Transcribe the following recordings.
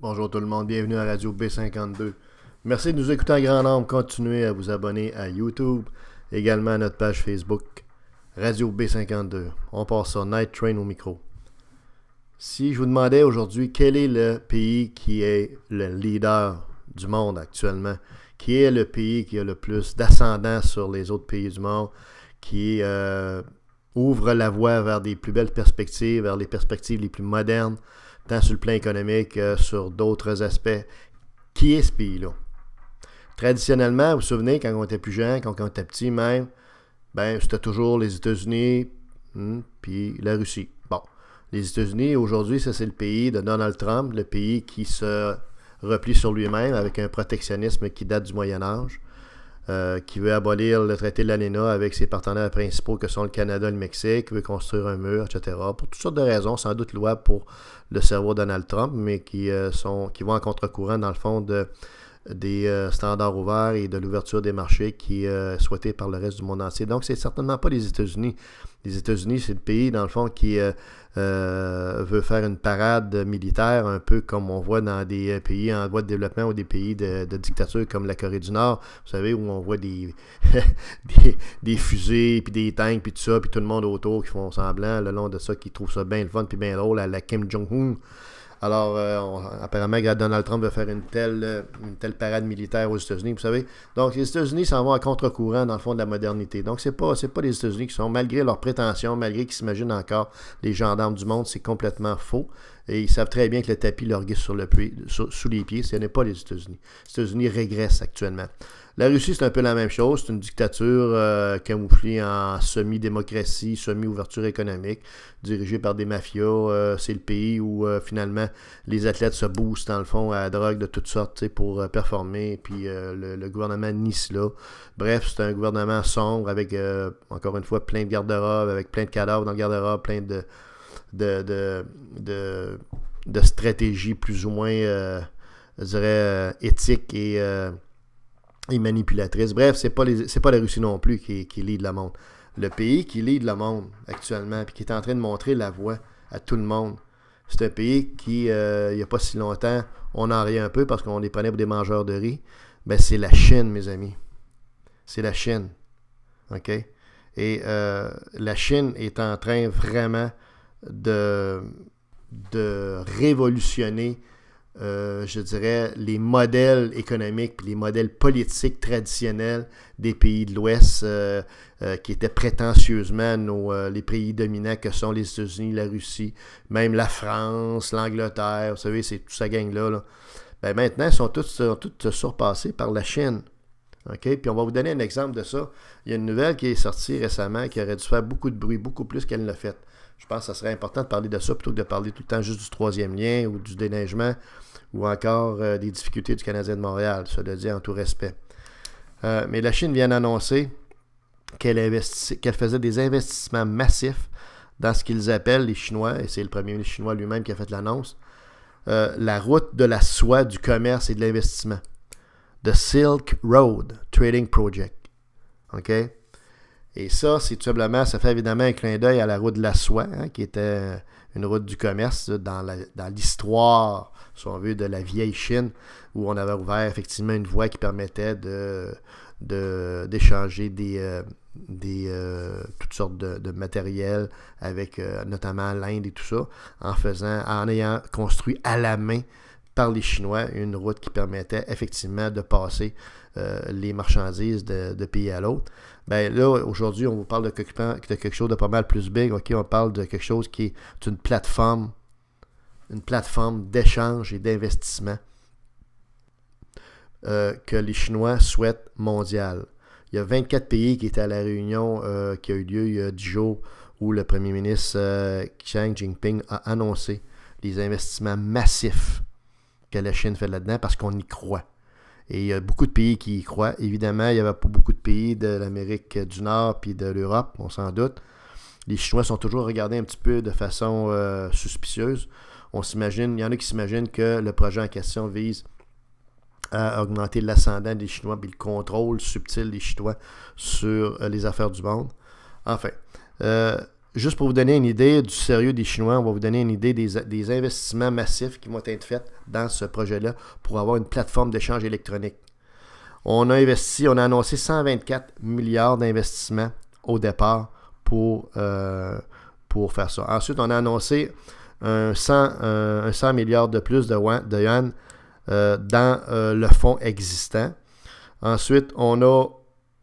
Bonjour tout le monde, bienvenue à Radio B52. Merci de nous écouter en grand nombre. Continuez à vous abonner à YouTube, également à notre page Facebook, Radio B52. On passe sur Night Train au micro. Si je vous demandais aujourd'hui quel est le pays qui est le leader du monde actuellement, qui est le pays qui a le plus d'ascendant sur les autres pays du monde, qui ouvre la voie vers des plus belles perspectives, vers les perspectives les plus modernes, tant sur le plan économique que sur d'autres aspects. Qui est ce pays-là? Traditionnellement, vous vous souvenez, quand on était plus jeune, quand on était petit même, ben c'était toujours les États-Unis, puis la Russie. Bon, les États-Unis, aujourd'hui, ça c'est le pays de Donald Trump, le pays qui se replie sur lui-même avec un protectionnisme qui date du Moyen-Âge, qui veut abolir le traité de l'ALENA avec ses partenaires principaux que sont le Canada et le Mexique, qui veut construire un mur, etc. Pour toutes sortes de raisons, sans doute louables pour le cerveau de Donald Trump, mais qui vont en contre-courant dans le fond des standards ouverts et de l'ouverture des marchés qui est souhaitée par le reste du monde entier. Donc, c'est certainement pas les États-Unis. Les États-Unis, c'est le pays, dans le fond, qui veut faire une parade militaire, un peu comme on voit dans des pays en voie de développement ou des pays de dictature comme la Corée du Nord, vous savez, où on voit des fusées, puis des tanks, puis tout ça, puis tout le monde autour qui font semblant, le long de ça, qui trouvent ça bien le fun, puis bien drôle, à la Kim Jong-un. Alors, apparemment, Donald Trump veut faire une telle parade militaire aux États-Unis, vous savez. Donc, les États-Unis s'en vont à contre-courant, dans le fond, de la modernité. Donc, c'est pas les États-Unis qui sont, malgré leurs prétentions, malgré qu'ils s'imaginent encore les gendarmes du monde, c'est complètement faux. Et ils savent très bien que le tapis leur glisse sous les pieds. Ce n'est pas les États-Unis. Les États-Unis régressent actuellement. La Russie, c'est un peu la même chose. C'est une dictature camouflée en semi-démocratie, semi-ouverture économique, dirigée par des mafias. C'est le pays où, finalement, les athlètes se boostent, dans le fond, à la drogue de toutes sortes pour performer. Puis le gouvernement nie cela. Bref, c'est un gouvernement sombre avec, encore une fois, plein de garde-robes, avec plein de cadavres dans le garde-robe, plein de stratégies plus ou moins, je dirais, éthiques et manipulatrices. Bref, c'est pas la Russie non plus qui lead le monde. Le pays qui lead le monde actuellement et qui est en train de montrer la voie à tout le monde, c'est un pays qui, il n'y a pas si longtemps, on en riait un peu parce qu'on les prenait pour des mangeurs de riz. Ben, c'est la Chine, mes amis. C'est la Chine. OK? Et la Chine est en train vraiment de révolutionner, je dirais, les modèles économiques et les modèles politiques traditionnels des pays de l'Ouest qui étaient prétentieusement les pays dominants que sont les États-Unis, la Russie, même la France, l'Angleterre, vous savez, c'est toute sa gang-là. Là. Ben maintenant, ils sont tous surpassés par la Chine. OK? Puis on va vous donner un exemple de ça. Il y a une nouvelle qui est sortie récemment qui aurait dû faire beaucoup de bruit, beaucoup plus qu'elle ne l'a fait. Je pense que ça serait important de parler de ça plutôt que de parler tout le temps juste du troisième lien ou du déneigement ou encore des difficultés du Canadien de Montréal, ça le dit en tout respect. Mais la Chine vient d'annoncer qu'elle faisait des investissements massifs dans ce qu'ils appellent, les Chinois, et c'est le premier ministre chinois lui-même qui a fait l'annonce, la route de la soie, du commerce et de l'investissement. The Silk Road Trading Project. OK? Et ça, c'est tout simplement, ça fait évidemment un clin d'œil à la route de la soie, qui était une route du commerce dans l'histoire, si on veut, de la vieille Chine, où on avait ouvert effectivement une voie qui permettait d'échanger toutes sortes de matériel avec notamment l'Inde et tout ça, en ayant construit à la main par les Chinois une route qui permettait effectivement de passer les marchandises de pays à l'autre. Ben là, aujourd'hui, on vous parle de quelque chose de pas mal plus big. OK? On parle de quelque chose qui est une plateforme d'échange et d'investissement que les Chinois souhaitent mondiale. Il y a 24 pays qui étaient à la réunion qui a eu lieu il y a 10 jours où le premier ministre Xi Jinping a annoncé les investissements massifs que la Chine fait là-dedans parce qu'on y croit. Et il y a beaucoup de pays qui y croient. Évidemment, il n'y avait pas beaucoup de pays de l'Amérique du Nord puis de l'Europe, on s'en doute. Les Chinois sont toujours regardés un petit peu de façon suspicieuse. Il y en a qui s'imaginent que le projet en question vise à augmenter l'ascendant des Chinois et le contrôle subtil des Chinois sur les affaires du monde. Enfin, juste pour vous donner une idée du sérieux des Chinois, on va vous donner une idée des investissements massifs qui vont être faits dans ce projet-là pour avoir une plateforme d'échange électronique. On a annoncé 124 milliards d'investissements au départ pour faire ça. Ensuite, on a annoncé un 100 milliards de plus de yuan dans le fonds existant. Ensuite, on a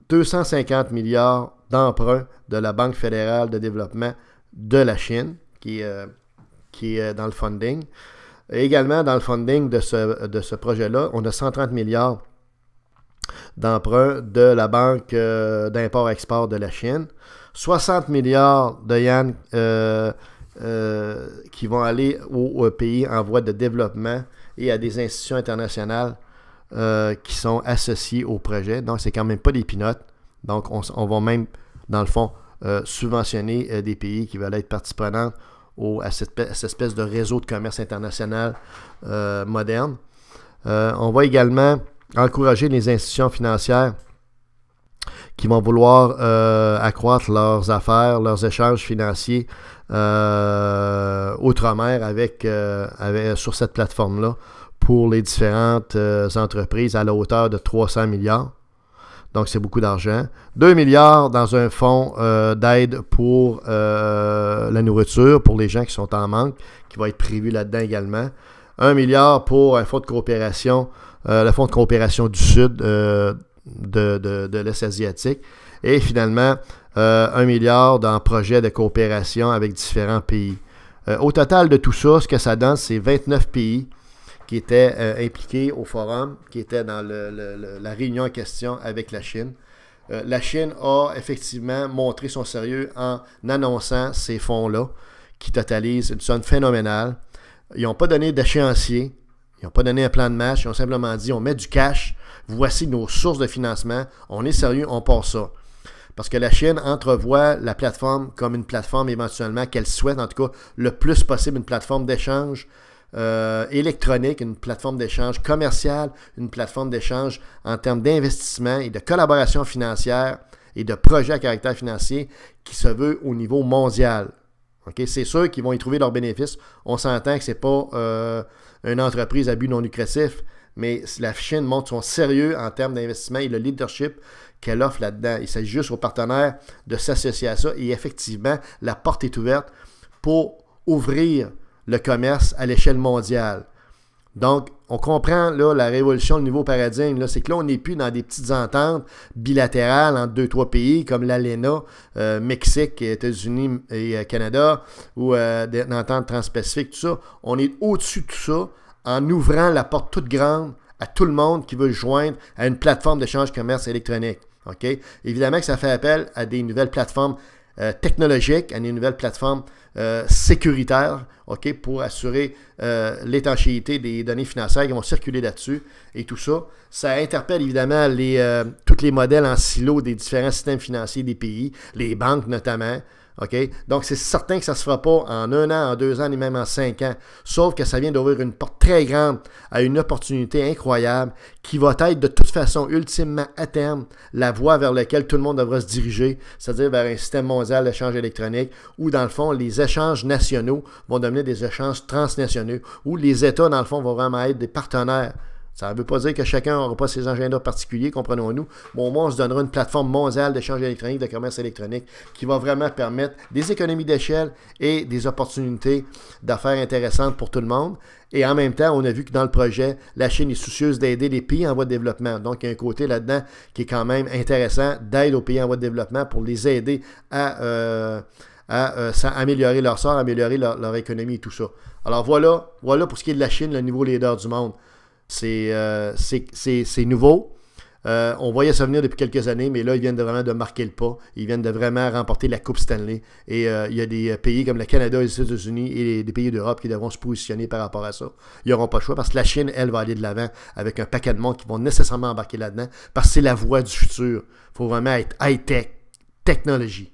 250 milliards d'emprunts de la Banque fédérale de développement de la Chine, qui est dans le funding. Et également, dans le funding de ce projet-là, on a 130 milliards d'emprunts de la Banque d'import-export de la Chine, 60 milliards de yuan qui vont aller aux pays en voie de développement et à des institutions internationales qui sont associées au projet. Donc, c'est quand même pas des peanuts. Donc, on va même, dans le fond, subventionner des pays qui veulent être partie prenante à cette espèce de réseau de commerce international moderne. On va également encourager les institutions financières qui vont vouloir accroître leurs affaires, leurs échanges financiers outre-mer sur cette plateforme-là pour les différentes entreprises à la hauteur de 300 milliards. Donc, c'est beaucoup d'argent. 2 milliards dans un fonds d'aide pour la nourriture, pour les gens qui sont en manque, qui va être prévu là-dedans également. 1 milliard pour un fonds de coopération, le fonds de coopération du Sud de l'Est asiatique. Et finalement, 1 milliard dans projets de coopération avec différents pays. Au total de tout ça, ce que ça donne, c'est 29 pays qui étaient impliqués au forum, qui étaient dans la réunion en question avec la Chine. La Chine a effectivement montré son sérieux en annonçant ces fonds-là, qui totalisent une somme phénoménale. Ils n'ont pas donné d'échéancier, ils n'ont pas donné un plan de match, ils ont simplement dit on met du cash, voici nos sources de financement, on est sérieux, on part ça. Parce que la Chine entrevoit la plateforme comme une plateforme éventuellement qu'elle souhaite, en tout cas le plus possible, une plateforme d'échange électronique, une plateforme d'échange commerciale, une plateforme d'échange en termes d'investissement et de collaboration financière et de projets à caractère financier qui se veut au niveau mondial. Okay? C'est sûr qu'ils vont y trouver leurs bénéfices. On s'entend que ce n'est pas une entreprise à but non lucratif, mais la Chine montre son sérieux en termes d'investissement et le leadership qu'elle offre là-dedans. Il s'agit juste aux partenaires de s'associer à ça et effectivement, la porte est ouverte pour ouvrir le commerce à l'échelle mondiale. Donc, on comprend là, la révolution, le nouveau paradigme, c'est que là, on n'est plus dans des petites ententes bilatérales entre 2-3 pays comme l'ALENA, Mexique, États-Unis et Canada, ou des ententes transpacifiques, tout ça. On est au-dessus de tout ça en ouvrant la porte toute grande à tout le monde qui veut joindre à une plateforme d'échange commerce électronique. Okay? Évidemment que ça fait appel à des nouvelles plateformes technologiques, à des nouvelles plateformes sécuritaires, okay, pour assurer l'étanchéité des données financières qui vont circuler là-dessus et tout ça. Ça interpelle évidemment tous les modèles en silo des différents systèmes financiers des pays, les banques notamment. Okay? Donc, c'est certain que ça ne se fera pas en 1 an, en 2 ans, ni même en 5 ans. Sauf que ça vient d'ouvrir une porte très grande à une opportunité incroyable qui va être de toute façon, ultimement, à terme, la voie vers laquelle tout le monde devra se diriger, c'est-à-dire vers un système mondial d'échange électronique où, dans le fond, les échanges nationaux vont devenir des échanges transnationaux, où les États, dans le fond, vont vraiment être des partenaires. Ça ne veut pas dire que chacun n'aura pas ses agendas particuliers, comprenons-nous. Bon, au moins, on se donnera une plateforme mondiale d'échange électronique, de commerce électronique, qui va vraiment permettre des économies d'échelle et des opportunités d'affaires intéressantes pour tout le monde. Et en même temps, on a vu que dans le projet, la Chine est soucieuse d'aider les pays en voie de développement. Donc, il y a un côté là-dedans qui est quand même intéressant d'aide aux pays en voie de développement pour les aider à améliorer leur sort, améliorer leur économie et tout ça. Alors voilà pour ce qui est de la Chine, le nouveau leader du monde. C'est nouveau. On voyait ça venir depuis quelques années, mais là, ils viennent vraiment de marquer le pas. Ils viennent de vraiment remporter la Coupe Stanley. Et il y a des pays comme le Canada, les États-Unis et des pays d'Europe qui devront se positionner par rapport à ça. Ils n'auront pas le choix parce que la Chine, elle, va aller de l'avant avec un paquet de monde qui vont nécessairement embarquer là-dedans parce que c'est la voie du futur. Il faut vraiment être high-tech, technologie.